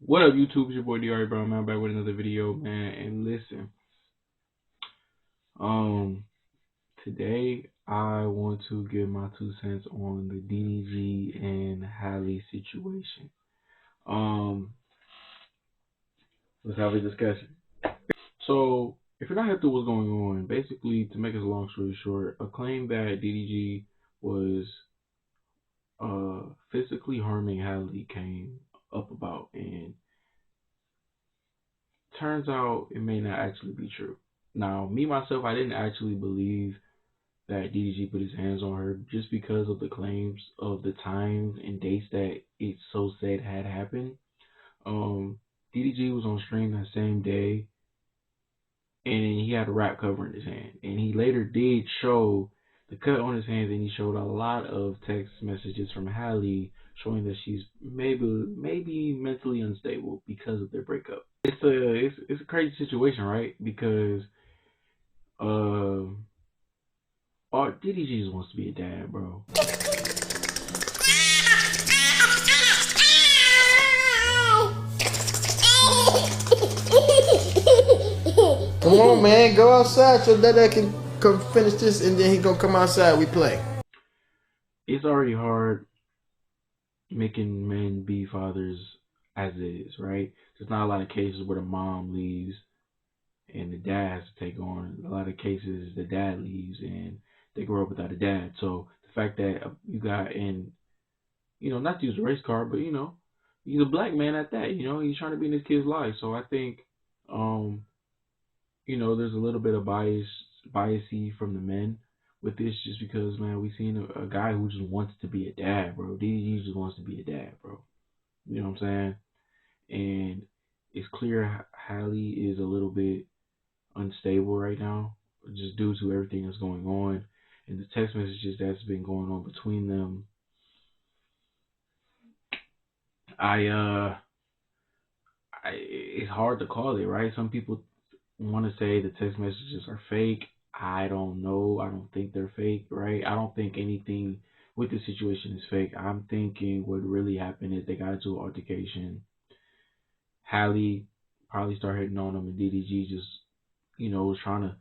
What up, YouTube? It's your boy DRE Brown, man. Back with another video, man. And listen, um, today I want to give my 2 cents on the DDG and Halle situation. Um, let's have a discussion. So, if you're not hip to what's going on, basically, to make us a long story short, a claim that DDG was physically harming Halle came up about, and turns out it may not actually be true. Now, me myself, I didn't actually believe that DDG put his hands on her just because of the claims of the times and dates that it so said had happened. DDG was on stream that same day, and he had a rap cover in his hand, and he later did show the cut on his hands, and he showed a lot of text messages from Halle showing that she's maybe mentally unstable because of their breakup. It's a crazy situation, right? Because uh, DDG just wants to be a dad, bro. Come on, man, go outside so that can come finish this, and then he gonna come outside. We play. It's already hard making men be fathers as it is, right? There's not a lot of cases where the mom leaves and the dad has to take on. A lot of cases the dad leaves and they grow up without a dad. So the fact that you got in, not to use a race card, but he's a black man at that. He's trying to be in his kid's life. So I think, um, there's a little bit of biasy from the men with this, just because, man, we've seen a guy who just wants to be a dad, bro. DDG just wants to be a dad, bro. You know what I'm saying? And it's clear Halle is a little bit unstable right now, just due to everything that's going on and the text messages that's been going on between them. It's hard to call it, right? Some people want to say the text messages are fake. I don't know. I don't think they're fake, right? I don't think anything with the situation is fake. I'm thinking what really happened is they got into an altercation. Halle probably started hitting on him, and DDG just, was trying to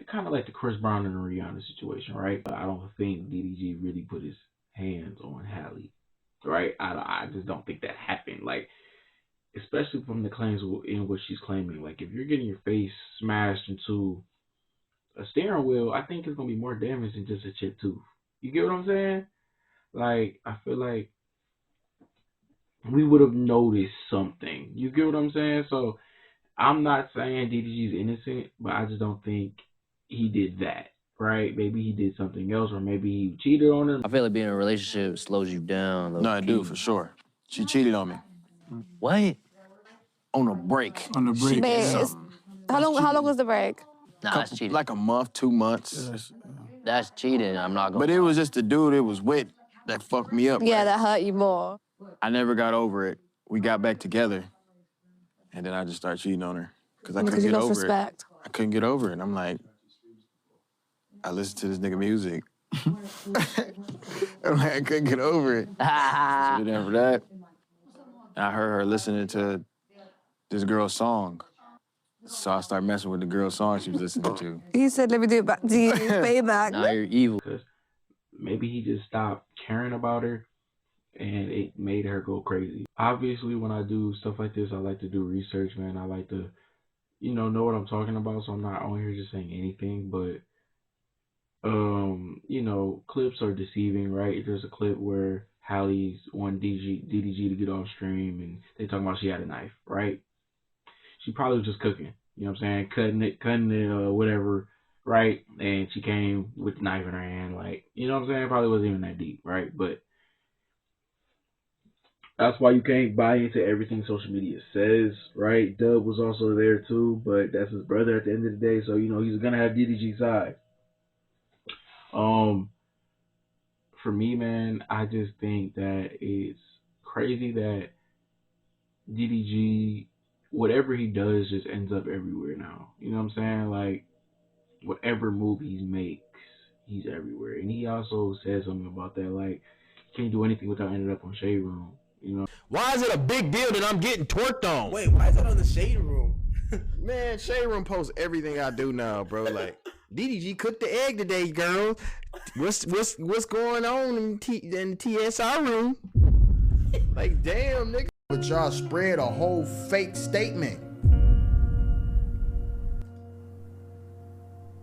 kind of like the Chris Brown and the Rihanna situation, right? But I don't think DDG really put his hands on Halle, right? I just don't think that happened. Like, especially from the claims in what she's claiming. Like, if you're getting your face smashed into a steering wheel, I think it's gonna be more damage than just a chipped tooth. You get what I'm saying? Like, I feel like we would have noticed something. You get what I'm saying? So I'm not saying DDG's innocent, but I just don't think he did that. Right? Maybe he did something else, or maybe he cheated on her. I feel like being in a relationship slows you down. No, I do, for sure. She cheated on me. What? On a break. On the break. How long was the break? Nah, that's cheating. Like a month, 2 months. That's cheating. I'm not gonna. But it was just the dude it was with that fucked me up. Yeah, right? that hurt you more. I never got over it. We got back together, and then I just started cheating on her because I couldn't Because you get lost over respect. it. I couldn't get over it. I'm like, I listened to this nigga music. I'm like, I couldn't get over it. So then after that, I heard her listening to this girl's song. So I started messing with the girl's song she was listening to. He said, let me do it back to you. Payback. Now you're evil. Because maybe he just stopped caring about her, and it made her go crazy. Obviously, when I do stuff like this, I like to do research, man. I like to, know what I'm talking about, so I'm not on here just saying anything. But, clips are deceiving, right? There's a clip where Halle's wanted DDG to get off stream, and they talking about she had a knife, right? She probably was just cooking, you know what I'm saying? Cutting it, whatever, right? And she came with the knife in her hand, like, you know what I'm saying? Probably wasn't even that deep, right? But that's why you can't buy into everything social media says, right? Dub was also there too, but that's his brother at the end of the day, so he's gonna have DDG's side. For me, man, I just think that it's crazy that DDG, whatever he does, just ends up everywhere now. You know what I'm saying? Like, whatever move he makes, he's everywhere. And he also said something about that, like, he can't do anything without ending up on Shade Room. Why is it a big deal that I'm getting twerked on? Wait, why is that on the Shade Room? Man, Shade Room posts everything I do now, bro. Like, DDG cooked the egg today, girl. What's going on in the TSI room? Like, damn, nigga. But y'all spread a whole fake statement.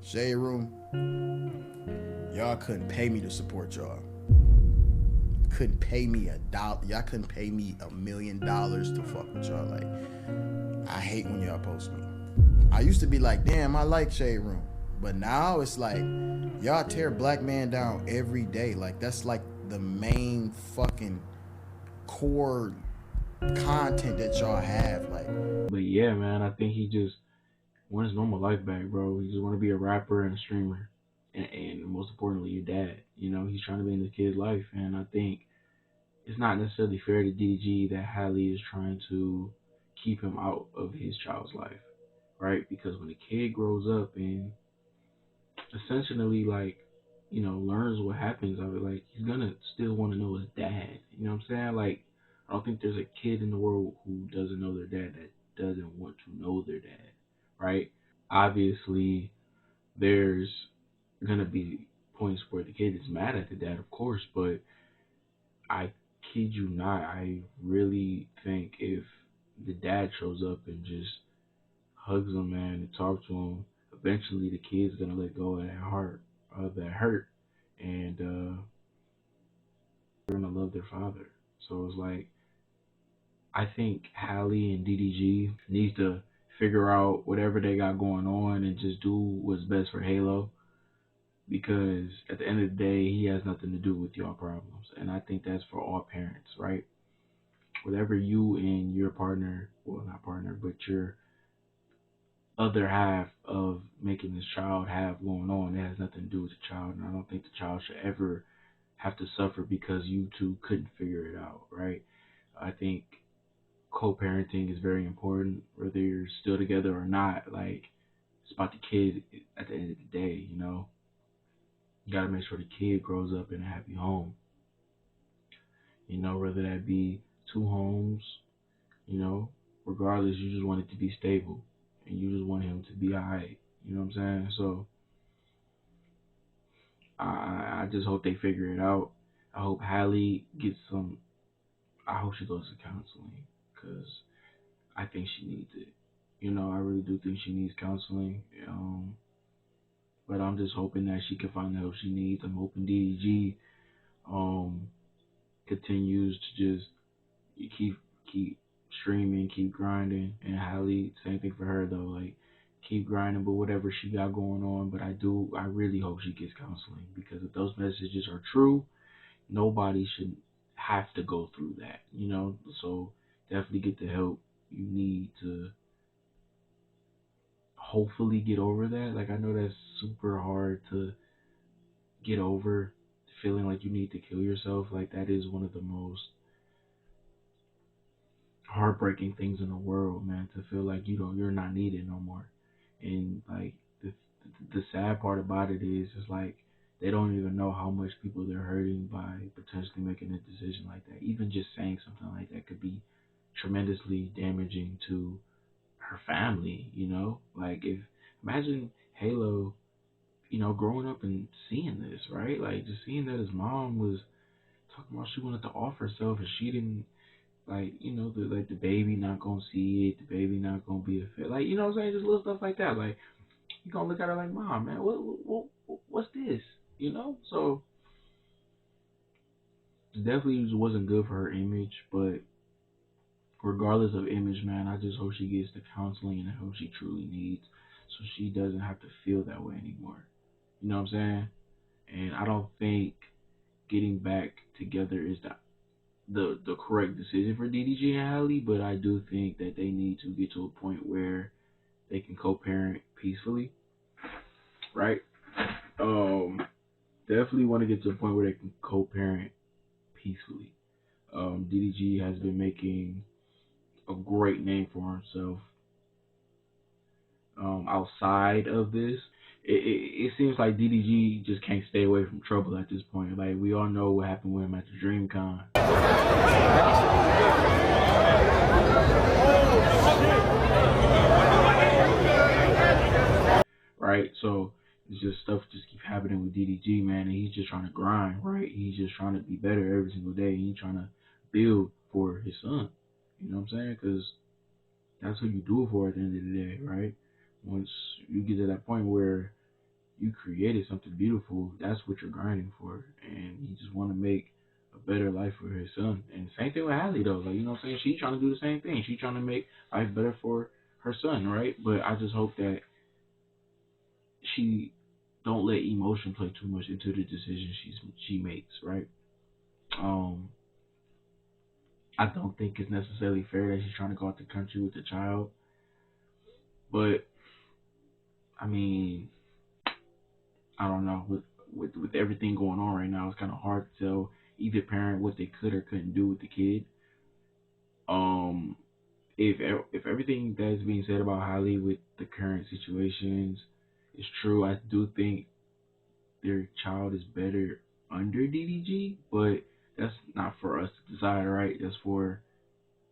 Shade Room, y'all couldn't pay me to support y'all. Couldn't pay me $1. Y'all couldn't pay me $1 million to fuck with y'all. Like, I hate when y'all post me. I used to be like, damn, I like Shade Room. But now it's like, y'all tear black man down every day. Like, that's like the main fucking core content that y'all have. Like, but yeah, man, I think he just wants his normal life back, bro. He just want to be a rapper and a streamer. And most importantly, your dad. You know, he's trying to be in the kid's life. And I think it's not necessarily fair to DDG that Halle is trying to keep him out of his child's life, right? Because when the kid grows up and essentially, like, you know, learns what happens of it, like, he's gonna still want to know his dad. You know what I'm saying? Like, I don't think there's a kid in the world who doesn't know their dad that doesn't want to know their dad, right? Obviously, there's gonna be points where the kid is mad at the dad, of course, but I kid you not, I really think if the dad shows up and just hugs him, man, and talks to him, eventually the kid's gonna let go of that hurt, and they're gonna love their father. So it's like, I think Halle and DDG needs to figure out whatever they got going on and just do what's best for Halo, because at the end of the day, he has nothing to do with your problems. And I think that's for all parents, right? Whatever you and your partner, well, not partner, but your other half of making this child have going on, it has nothing to do with the child. And I don't think the child should ever have to suffer because you two couldn't figure it out, right? I think co-parenting is very important, whether you're still together or not. Like, it's about the kid at the end of the day, you know? You gotta make sure the kid grows up in a happy home. You know, whether that be 2 homes, you know, regardless, you just want it to be stable. And you just want him to be alright. You know what I'm saying? So, I just hope they figure it out. I hope Halle gets some, I hope she goes to counseling, because I think she needs it. You know, I really do think she needs counseling. But I'm just hoping that she can find the help she needs. I'm hoping DDG continues to just keep streaming, keep grinding, and Halle, same thing for her though. Like, keep grinding, but whatever she got going on. But I really hope she gets counseling, because if those messages are true, nobody should have to go through that. You know, so definitely get the help you need to hopefully get over that. Like, I know that's super hard to get over, feeling like you need to kill yourself. Like, that is one of the most heartbreaking things in the world, man, to feel like you're not needed no more. And like, the sad part about it is, it's like they don't even know how much people they're hurting by potentially making a decision like that. Even just saying something like that could be tremendously damaging to her family, you know? Like, if imagine Halo, you know, growing up and seeing this, right? Like, just seeing that his mom was talking about she wanted to off herself and she didn't, like, you know, the baby not gonna see it, the baby not gonna be a fit, like, you know what I'm saying, just little stuff like that. Like, you gonna look at her like, mom, man, what's this, you know? So definitely wasn't good for her image, but regardless of image, man, I just hope she gets the counseling and the help she truly needs, so she doesn't have to feel that way anymore. You know what I'm saying? And I don't think getting back together is the correct decision for DDG and Halle, but I do think that they need to get to a point where they can co-parent peacefully, right? Definitely want to get to a point where they can co-parent peacefully. DDG has been making a great name for himself outside of this. it seems like DDG just can't stay away from trouble at this point. Like, we all know what happened with him at the DreamCon. Right? So it's just stuff just keep happening with DDG, man, and he's just trying to grind, right? He's just trying to be better every single day. He's trying to build for his son. You know what I'm saying? Because that's what you do it for at the end of the day, right? Once you get to that point where you created something beautiful, that's what you're grinding for, and you just want to make a better life for his son. And same thing with Halle, though. Like, you know what I'm saying? She's trying to do the same thing. She's trying to make life better for her son, right? But I just hope that she don't let emotion play too much into the decisions she makes, right? Um, I don't think it's necessarily fair that she's trying to go out the country with the child, but I mean, I don't know. With everything going on right now, it's kind of hard to tell either parent what they could or couldn't do with the kid. Um, if everything that's being said about Halle with the current situations is true, I do think their child is better under DDG, but that's not for us to decide, right? That's for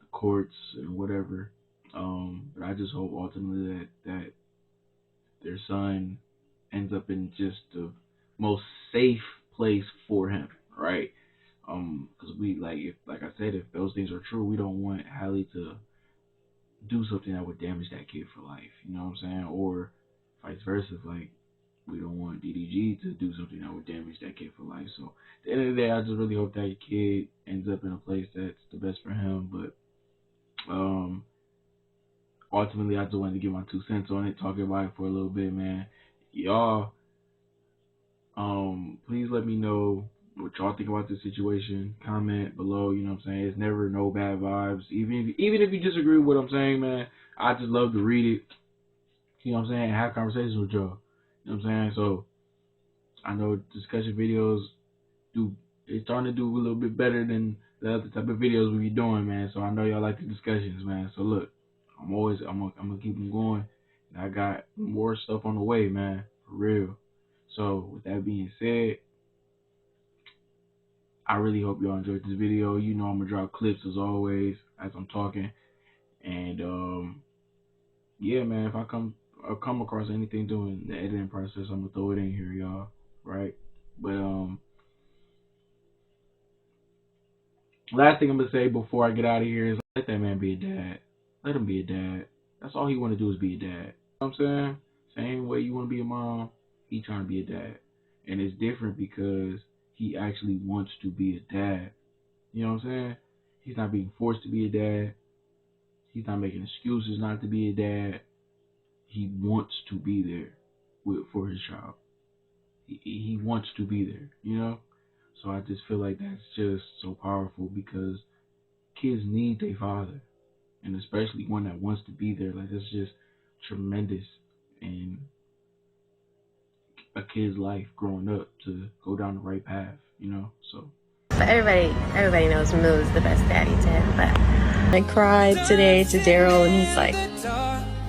the courts and whatever. But I just hope ultimately that their son ends up in just the most safe place for him, right? Because we like I said, if those things are true, we don't want Halle to do something that would damage that kid for life. You know what I'm saying? Or vice versa. Like, we don't want DDG to do something that would damage that kid for life. So at the end of the day, I just really hope that kid ends up in a place that's the best for him. But ultimately, I just wanted to give my 2 cents on it, talking about it for a little bit, man. Y'all, please let me know what y'all think about this situation. Comment below, you know what I'm saying? It's never no bad vibes. Even if you disagree with what I'm saying, man, I just love to read it. You know what I'm saying? Have conversations with y'all. You know what I'm saying? So I know discussion videos it's starting to do a little bit better than the other type of videos we be doing, man. So I know y'all like the discussions, man. So look, I'm gonna keep them going. And I got more stuff on the way, man, for real. So with that being said, I really hope y'all enjoyed this video. You know I'm gonna drop clips as always as I'm talking. And yeah, man, if I come across anything during the editing process, I'm gonna throw it in here, y'all. Right? But last thing I'm gonna say before I get out of here is let that man be a dad. Let him be a dad. That's all he wanna do is be a dad. You know what I'm saying? Same way you wanna be a mom, he trying to be a dad. And it's different because he actually wants to be a dad. You know what I'm saying? He's not being forced to be a dad. He's not making excuses not to be a dad. He wants to be there for his child. He wants to be there, you know? So I just feel like that's just so powerful because kids need their father, and especially one that wants to be there. Like, that's just tremendous in a kid's life growing up to go down the right path, you know? So. But everybody knows Moo is the best daddy to him, but I cried today to Daryl and he's like,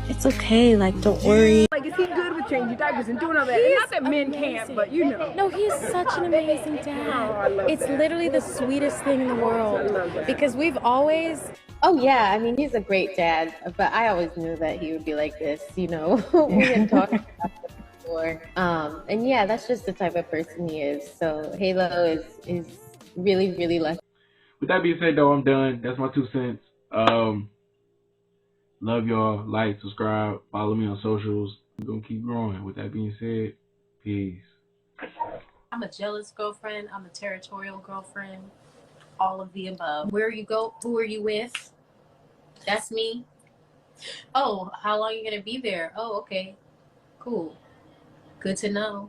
it's okay, like, don't worry. Like, is he good with changing diapers and doing all that? And not that men can't, but you know. No, he's such an amazing dad. It's literally the sweetest thing in the world. Because we've always... Oh yeah, I mean, he's a great dad, but I always knew that he would be like this, you know. We had talked about this before. And yeah, that's just the type of person he is. So Halo is really, really lucky. With that being said, though, I'm done. That's my 2 cents. Love y'all. Like, subscribe, follow me on socials. We're going to keep growing. With that being said, peace. I'm a jealous girlfriend. I'm a territorial girlfriend. All of the above. Where you go, who are you with? That's me. Oh, how long are you going to be there? Oh, okay. Cool. Good to know.